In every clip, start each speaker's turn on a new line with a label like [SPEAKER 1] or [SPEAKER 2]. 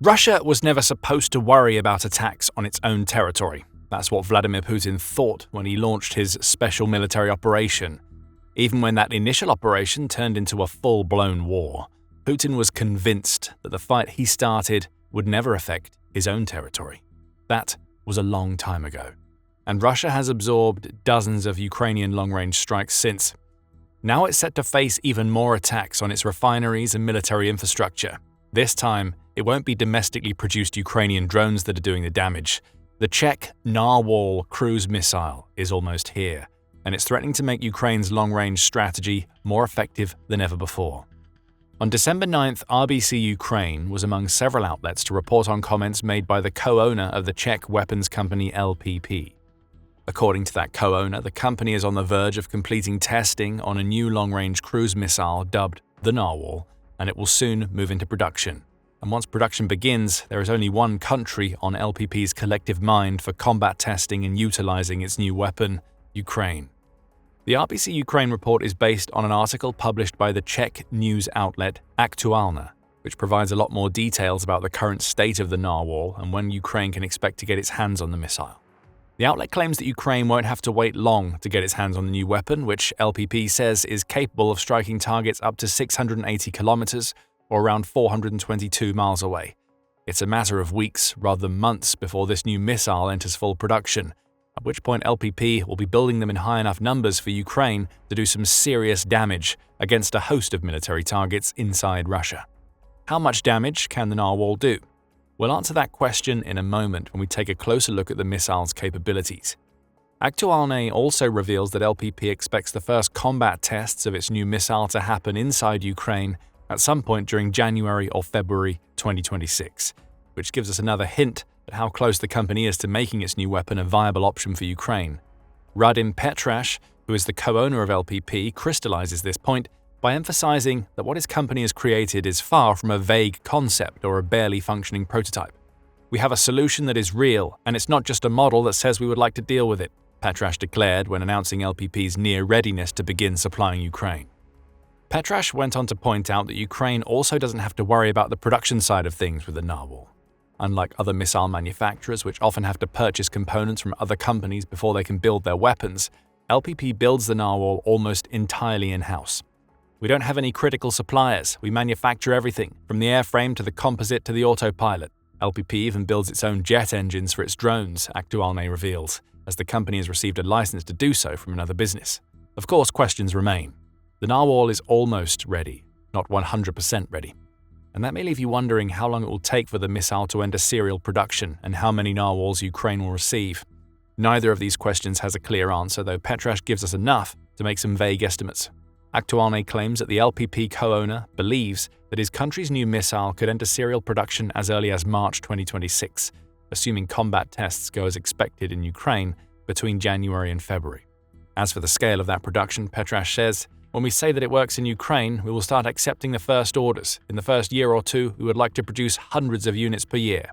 [SPEAKER 1] Russia was never supposed to worry about attacks on its own territory. That's what Vladimir Putin thought when he launched his special military operation. Even when that initial operation turned into a full-blown war, Putin was convinced that the fight he started would never affect his own territory. That was a long time ago. And Russia has absorbed dozens of Ukrainian long-range strikes since. Now it's set to face even more attacks on its refineries and military infrastructure. This time, it won't be domestically produced Ukrainian drones that are doing the damage. The Czech Narwhal cruise missile is almost here, and it's threatening to make Ukraine's long-range strategy more effective than ever before. On December 9th, RBC Ukraine was among several outlets to report on comments made by the co-owner of the Czech weapons company LPP. According to that co-owner, the company is on the verge of completing testing on a new long-range cruise missile dubbed the Narwhal, and it will soon move into production. And once production begins, there is only one country on LPP's collective mind for combat testing and utilizing its new weapon: Ukraine. The RBC Ukraine report is based on an article published by the Czech news outlet Aktualna, which provides a lot more details about the current state of the Narwhal and when Ukraine can expect to get its hands on the missile. The outlet claims that Ukraine won't have to wait long to get its hands on the new weapon, which LPP says is capable of striking targets up to 680 kilometers, or around 422 miles away. It's a matter of weeks rather than months before this new missile enters full production, at which point LPP will be building them in high enough numbers for Ukraine to do some serious damage against a host of military targets inside Russia. How much damage can the Narwhal do? We'll answer that question in a moment when we take a closer look at the missile's capabilities. Aktualne also reveals that LPP expects the first combat tests of its new missile to happen inside Ukraine at some point during January or February 2026, which gives us another hint at how close the company is to making its new weapon a viable option for Ukraine. Radim Petrash, who is the co-owner of LPP, crystallizes this point by emphasizing that what his company has created is far from a vague concept or a barely functioning prototype. "We have a solution that is real, and it's not just a model that says we would like to deal with it," Petrash declared when announcing LPP's near readiness to begin supplying Ukraine. Petrash went on to point out that Ukraine also doesn't have to worry about the production side of things with the Narwhal. Unlike other missile manufacturers, which often have to purchase components from other companies before they can build their weapons, LPP builds the Narwhal almost entirely in-house. "We don't have any critical suppliers. We manufacture everything, from the airframe to the composite to the autopilot. LPP even builds its own jet engines for its drones," Aktualne reveals, as the company has received a license to do so from another business. Of course, questions remain. The Narwhal is almost ready, not 100% ready. And that may leave you wondering how long it will take for the missile to enter serial production and how many Narwhals Ukraine will receive. Neither of these questions has a clear answer, though Petrash gives us enough to make some vague estimates. Aktualne claims that the LPP co-owner believes that his country's new missile could enter serial production as early as March 2026, assuming combat tests go as expected in Ukraine between January and February. As for the scale of that production, Petrash says, "When we say that it works in Ukraine, we will start accepting the first orders. In the first year or two, we would like to produce hundreds of units per year."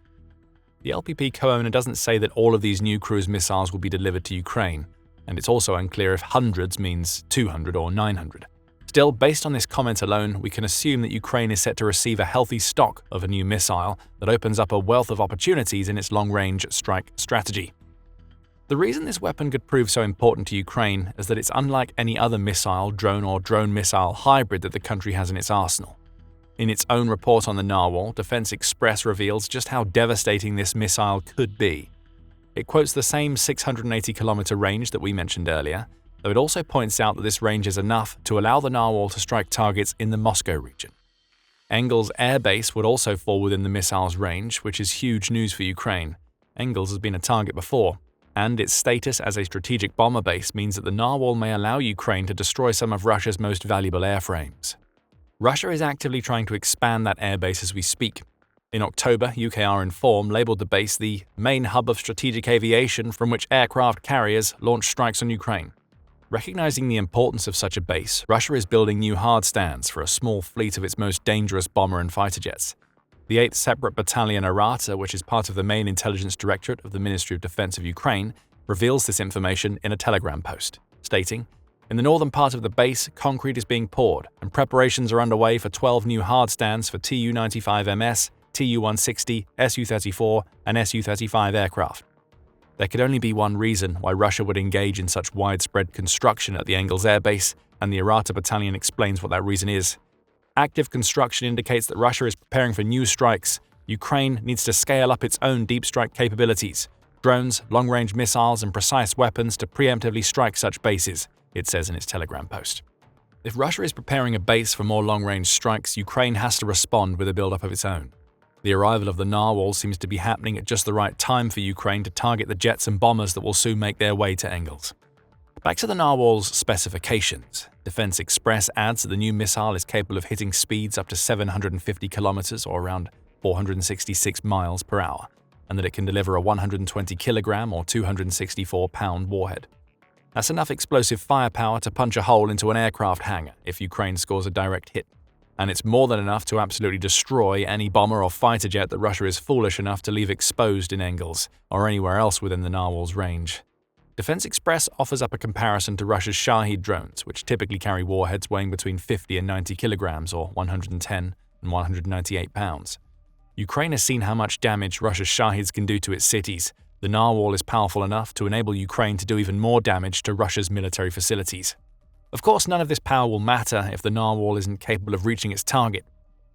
[SPEAKER 1] The LPP co-owner doesn't say that all of these new cruise missiles will be delivered to Ukraine, and it's also unclear if hundreds means 200 or 900. Still, based on this comment alone, we can assume that Ukraine is set to receive a healthy stock of a new missile that opens up a wealth of opportunities in its long-range strike strategy. The reason this weapon could prove so important to Ukraine is that it's unlike any other missile, drone, or drone-missile hybrid that the country has in its arsenal. In its own report on the Narwhal, Defense Express reveals just how devastating this missile could be. It quotes the same 680-kilometer range that we mentioned earlier, though it also points out that this range is enough to allow the Narwhal to strike targets in the Moscow region. Engels airbase would also fall within the missile's range, which is huge news for Ukraine. Engels has been a target before, and its status as a strategic bomber base means that the Narwhal may allow Ukraine to destroy some of Russia's most valuable airframes. Russia is actively trying to expand that airbase as we speak. In October, UKR Inform labeled the base the main hub of strategic aviation from which aircraft carriers launch strikes on Ukraine. Recognizing the importance of such a base, Russia is building new hard stands for a small fleet of its most dangerous bomber and fighter jets. The 8th Separate Battalion Arata, which is part of the main intelligence directorate of the Ministry of Defense of Ukraine, reveals this information in a Telegram post, stating, "In the northern part of the base, concrete is being poured, and preparations are underway for 12 new hard stands for Tu-95MS, Tu-160, Su-34, and Su-35 aircraft. There could only be one reason why Russia would engage in such widespread construction at the Engels Air Base, and the Errata Battalion explains what that reason is. Active construction indicates that Russia is preparing for new strikes. Ukraine needs to scale up its own deep strike capabilities, drones, long-range missiles, and precise weapons to preemptively strike such bases, it says in its Telegram post. If Russia is preparing a base for more long-range strikes, Ukraine has to respond with a build-up of its own. The arrival of the Narwhal seems to be happening at just the right time for Ukraine to target the jets and bombers that will soon make their way to Engels. Back to the Narwhal's specifications. Defense Express adds that the new missile is capable of hitting speeds up to 750 kilometers or around 466 miles per hour, and that it can deliver a 120 kilogram or 264 pound warhead. That's enough explosive firepower to punch a hole into an aircraft hangar if Ukraine scores a direct hit. And it's more than enough to absolutely destroy any bomber or fighter jet that Russia is foolish enough to leave exposed in Engels or anywhere else within the Narwhal's range. Defense Express offers up a comparison to Russia's Shahed drones, which typically carry warheads weighing between 50 and 90 kilograms or 110 and 198 pounds. Ukraine has seen how much damage Russia's Shaheds can do to its cities. The Narwhal is powerful enough to enable Ukraine to do even more damage to Russia's military facilities. Of course, none of this power will matter if the Narwhal isn't capable of reaching its target.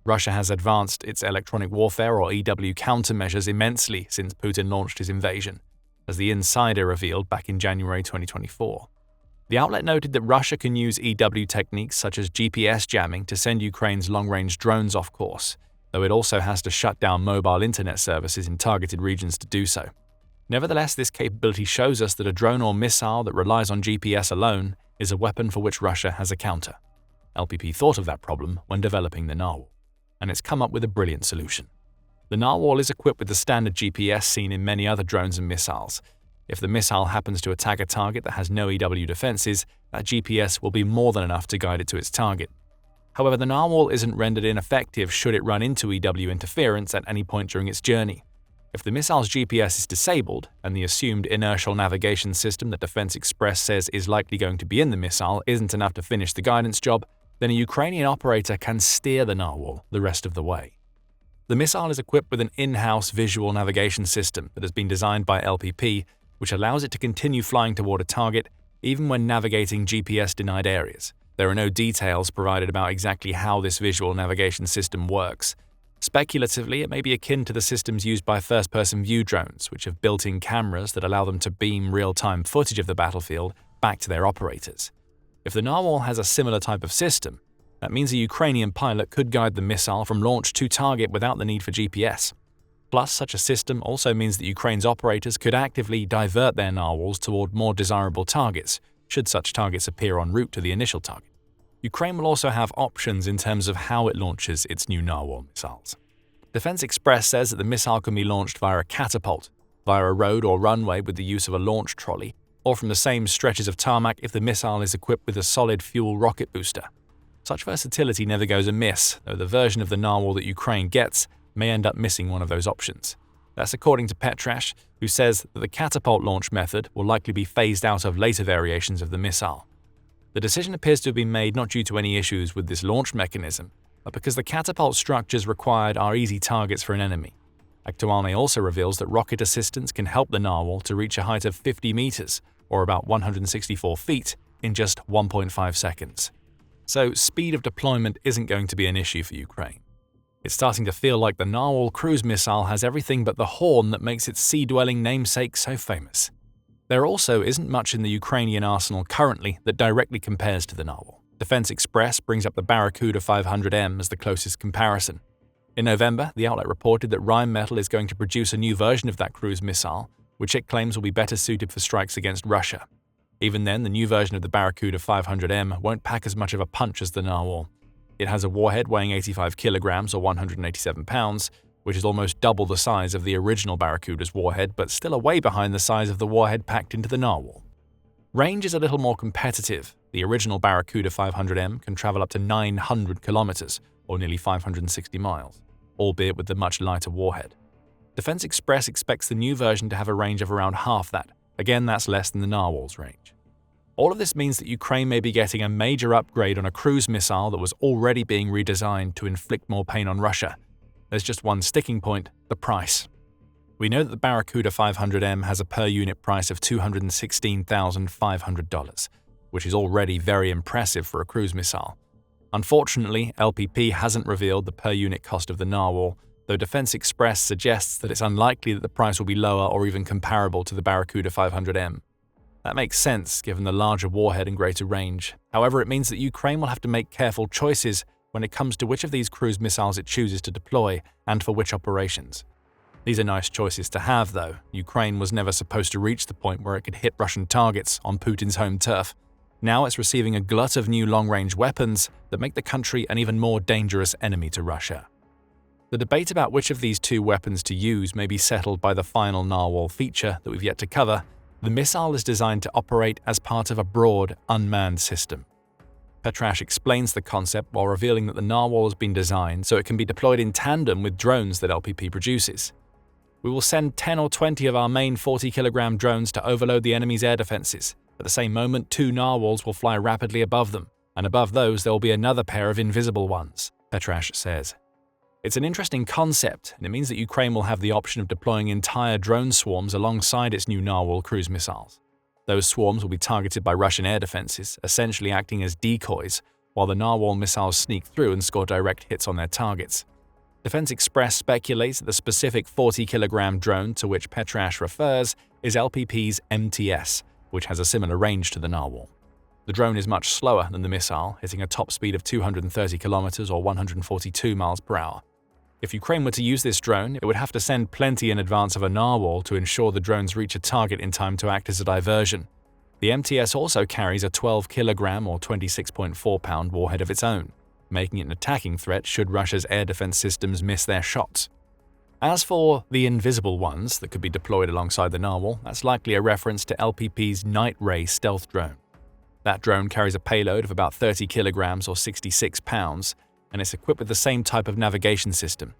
[SPEAKER 1] Russia has advanced its electronic warfare or EW countermeasures immensely since Putin launched his invasion, as the Insider revealed back in January 2024. The outlet noted that Russia can use EW techniques such as GPS jamming to send Ukraine's long-range drones off course, though it also has to shut down mobile internet services in targeted regions to do so. Nevertheless, this capability shows us that a drone or missile that relies on GPS alone is a weapon for which Russia has a counter. LPP thought of that problem when developing the Narwhal, and it's come up with a brilliant solution. The Narwhal is equipped with the standard GPS seen in many other drones and missiles. If the missile happens to attack a target that has no EW defenses, that GPS will be more than enough to guide it to its target. However, the Narwhal isn't rendered ineffective should it run into EW interference at any point during its journey. If the missile's GPS is disabled, and the assumed inertial navigation system that Defense Express says is likely going to be in the missile isn't enough to finish the guidance job, then a Ukrainian operator can steer the Narwhal the rest of the way. The missile is equipped with an in-house visual navigation system that has been designed by LPP, which allows it to continue flying toward a target even when navigating GPS-denied areas. There are no details provided about exactly how this visual navigation system works. Speculatively, it may be akin to the systems used by first-person view drones, which have built-in cameras that allow them to beam real-time footage of the battlefield back to their operators. If the Narwhal has a similar type of system, that means a Ukrainian pilot could guide the missile from launch to target without the need for GPS. Plus, such a system also means that Ukraine's operators could actively divert their Narwhals toward more desirable targets, should such targets appear en route to the initial target. Ukraine will also have options in terms of how it launches its new Narwhal missiles. Defense Express says that the missile can be launched via a catapult, via a road or runway with the use of a launch trolley, or from the same stretches of tarmac if the missile is equipped with a solid fuel rocket booster. Such versatility never goes amiss, though the version of the Narwhal that Ukraine gets may end up missing one of those options. That's according to Petrash, who says that the catapult launch method will likely be phased out of later variations of the missile. The decision appears to have been made not due to any issues with this launch mechanism, but because the catapult structures required are easy targets for an enemy. Aktualny also reveals that rocket assistance can help the Narwhal to reach a height of 50 meters, or about 164 feet, in just 1.5 seconds. So speed of deployment isn't going to be an issue for Ukraine. It's starting to feel like the Narwhal cruise missile has everything but the horn that makes its sea-dwelling namesake so famous. There also isn't much in the Ukrainian arsenal currently that directly compares to the Narwhal. Defense Express brings up the Barracuda 500M as the closest comparison. In November, the outlet reported that Rheinmetall is going to produce a new version of that cruise missile, which it claims will be better suited for strikes against Russia. Even then, the new version of the Barracuda 500M won't pack as much of a punch as the Narwhal. It has a warhead weighing 85 kilograms or 187 pounds, which is almost double the size of the original Barracuda's warhead, but still a way behind the size of the warhead packed into the Narwhal. Range is a little more competitive. The original Barracuda 500M can travel up to 900 kilometers, or nearly 560 miles, albeit with the much lighter warhead. Defense Express expects the new version to have a range of around half that. Again, that's less than the Narwhal's range. All of this means that Ukraine may be getting a major upgrade on a cruise missile that was already being redesigned to inflict more pain on Russia. There's just one sticking point: the price. We know that the Barracuda 500M has a per-unit price of $216,500, which is already very impressive for a cruise missile. Unfortunately, LPP hasn't revealed the per-unit cost of the Narwhal, though Defense Express suggests that it's unlikely that the price will be lower or even comparable to the Barracuda 500M. That makes sense given the larger warhead and greater range. However, it means that Ukraine will have to make careful choices when it comes to which of these cruise missiles it chooses to deploy and for which operations. These are nice choices to have, though. Ukraine was never supposed to reach the point where it could hit Russian targets on Putin's home turf. Now it's receiving a glut of new long-range weapons that make the country an even more dangerous enemy to Russia. The debate about which of these two weapons to use may be settled by the final Narwhal feature that we've yet to cover. The missile is designed to operate as part of a broad, unmanned system. Petrash explains the concept while revealing that the Narwhal has been designed so it can be deployed in tandem with drones that LPP produces. We will send 10 or 20 of our main 40-kilogram drones to overload the enemy's air defenses. At the same moment, 2 Narwhals will fly rapidly above them, and above those there will be another pair of invisible ones, Petrash says. It's an interesting concept, and it means that Ukraine will have the option of deploying entire drone swarms alongside its new Narwhal cruise missiles. Those swarms will be targeted by Russian air defenses, essentially acting as decoys, while the Narwhal missiles sneak through and score direct hits on their targets. Defense Express speculates that the specific 40-kilogram drone to which Petrash refers is LPP's MTS, which has a similar range to the Narwhal. The drone is much slower than the missile, hitting a top speed of 230 kilometers or 142 miles per hour. If Ukraine were to use this drone, it would have to send plenty in advance of a Narwhal to ensure the drones reach a target in time to act as a diversion. The MTS also carries a 12-kilogram or 26.4-pound warhead of its own, making it an attacking threat should Russia's air defense systems miss their shots. As for the invisible ones that could be deployed alongside the Narwhal, that's likely a reference to LPP's Night Ray stealth drone. That drone carries a payload of about 30 kilograms or 66 pounds, and it's equipped with the same type of navigation system.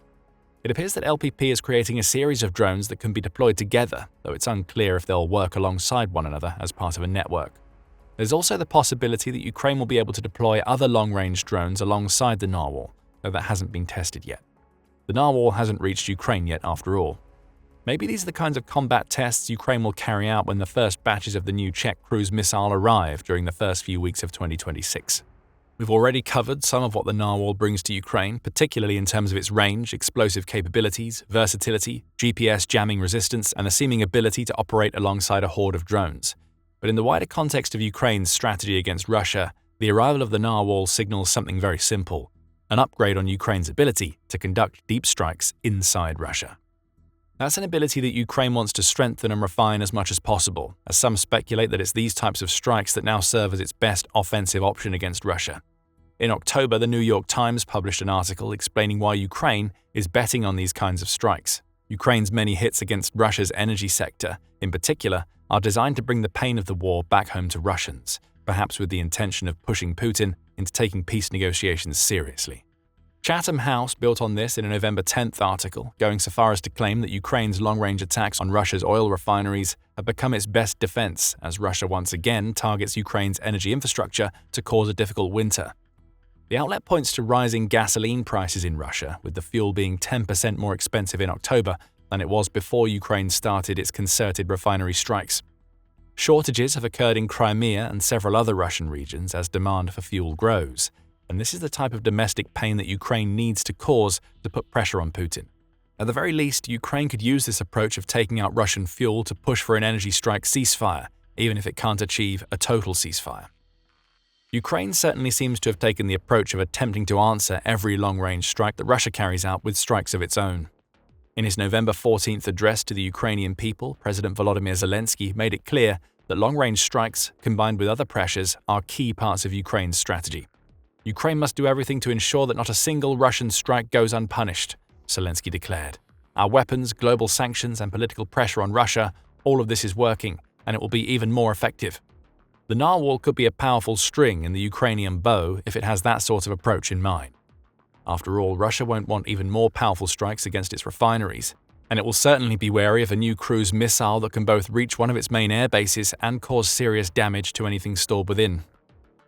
[SPEAKER 1] It appears that LPP is creating a series of drones that can be deployed together, though it's unclear if they'll work alongside one another as part of a network. There's also the possibility that Ukraine will be able to deploy other long-range drones alongside the Narwhal, though that hasn't been tested yet. The Narwhal hasn't reached Ukraine yet after all. Maybe these are the kinds of combat tests Ukraine will carry out when the first batches of the new Czech cruise missile arrive during the first few weeks of 2026. We've already covered some of what the Narwhal brings to Ukraine, particularly in terms of its range, explosive capabilities, versatility, GPS jamming resistance, and the seeming ability to operate alongside a horde of drones. But in the wider context of Ukraine's strategy against Russia, the arrival of the Narwhal signals something very simple: an upgrade on Ukraine's ability to conduct deep strikes inside Russia. That's an ability that Ukraine wants to strengthen and refine as much as possible, as some speculate that it's these types of strikes that now serve as its best offensive option against Russia. In October, the New York Times published an article explaining why Ukraine is betting on these kinds of strikes. Ukraine's many hits against Russia's energy sector, in particular, are designed to bring the pain of the war back home to Russians, perhaps with the intention of pushing Putin into taking peace negotiations seriously. Chatham House built on this in a November 10th article, going so far as to claim that Ukraine's long-range attacks on Russia's oil refineries have become its best defense as Russia once again targets Ukraine's energy infrastructure to cause a difficult winter. The outlet points to rising gasoline prices in Russia, with the fuel being 10% more expensive in October than it was before Ukraine started its concerted refinery strikes. Shortages have occurred in Crimea and several other Russian regions as demand for fuel grows, and this is the type of domestic pain that Ukraine needs to cause to put pressure on Putin. At the very least, Ukraine could use this approach of taking out Russian fuel to push for an energy strike ceasefire, even if it can't achieve a total ceasefire. Ukraine certainly seems to have taken the approach of attempting to answer every long-range strike that Russia carries out with strikes of its own. In his November 14th address to the Ukrainian people, President Volodymyr Zelensky made it clear that long-range strikes, combined with other pressures, are key parts of Ukraine's strategy. Ukraine must do everything to ensure that not a single Russian strike goes unpunished, Zelensky declared. Our weapons, global sanctions, and political pressure on Russia, all of this is working, and it will be even more effective. The Narwhal could be a powerful string in the Ukrainian bow if it has that sort of approach in mind. After all, Russia won't want even more powerful strikes against its refineries, and it will certainly be wary of a new cruise missile that can both reach one of its main air bases and cause serious damage to anything stored within.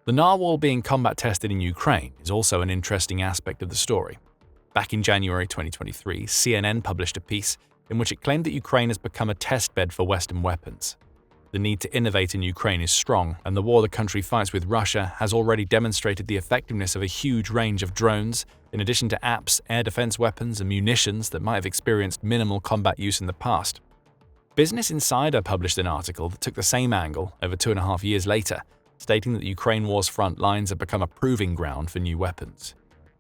[SPEAKER 1] The Narwhal being combat tested in Ukraine is also an interesting aspect of the story. Back in January 2023, CNN published a piece in which it claimed that Ukraine has become a testbed for Western weapons. The need to innovate in Ukraine is strong, and the war the country fights with Russia has already demonstrated the effectiveness of a huge range of drones, in addition to apps, air defense weapons, and munitions that might have experienced minimal combat use in the past. Business Insider published an article that took the same angle over 2.5 years later, stating that the Ukraine war's front lines have become a proving ground for new weapons.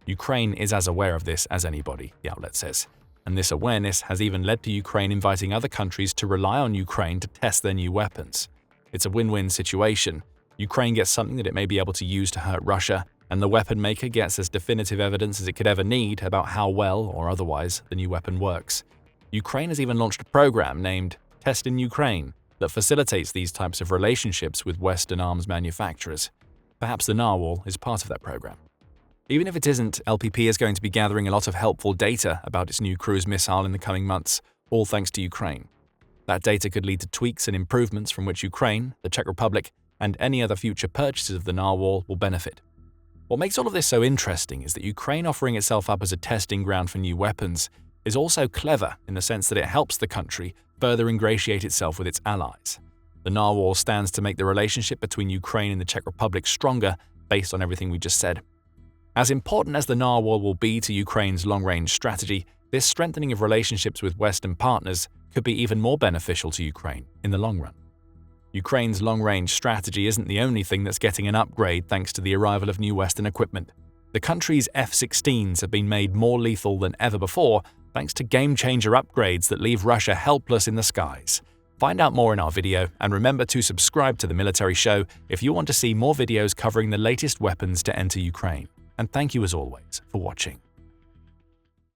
[SPEAKER 1] Ukraine is as aware of this as anybody, the outlet says, and this awareness has even led to Ukraine inviting other countries to rely on Ukraine to test their new weapons. It's a win-win situation. Ukraine gets something that it may be able to use to hurt Russia, and the weapon maker gets as definitive evidence as it could ever need about how well, or otherwise, the new weapon works. Ukraine has even launched a program named Test in Ukraine that facilitates these types of relationships with Western arms manufacturers. Perhaps the Narwhal is part of that program. Even if it isn't, LPP is going to be gathering a lot of helpful data about its new cruise missile in the coming months, all thanks to Ukraine. That data could lead to tweaks and improvements from which Ukraine, the Czech Republic, and any other future purchases of the Narwhal will benefit. What makes all of this so interesting is that Ukraine offering itself up as a testing ground for new weapons is also clever in the sense that it helps the country further ingratiate itself with its allies. The Narwhal stands to make the relationship between Ukraine and the Czech Republic stronger based on everything we just said. As important as the Narwhal will be to Ukraine's long-range strategy, this strengthening of relationships with Western partners could be even more beneficial to Ukraine in the long run. Ukraine's long-range strategy isn't the only thing that's getting an upgrade thanks to the arrival of new Western equipment. The country's F-16s have been made more lethal than ever before thanks to game-changer upgrades that leave Russia helpless in the skies. Find out more in our video, and remember to subscribe to The Military Show if you want to see more videos covering the latest weapons to enter Ukraine. And thank you as always for watching.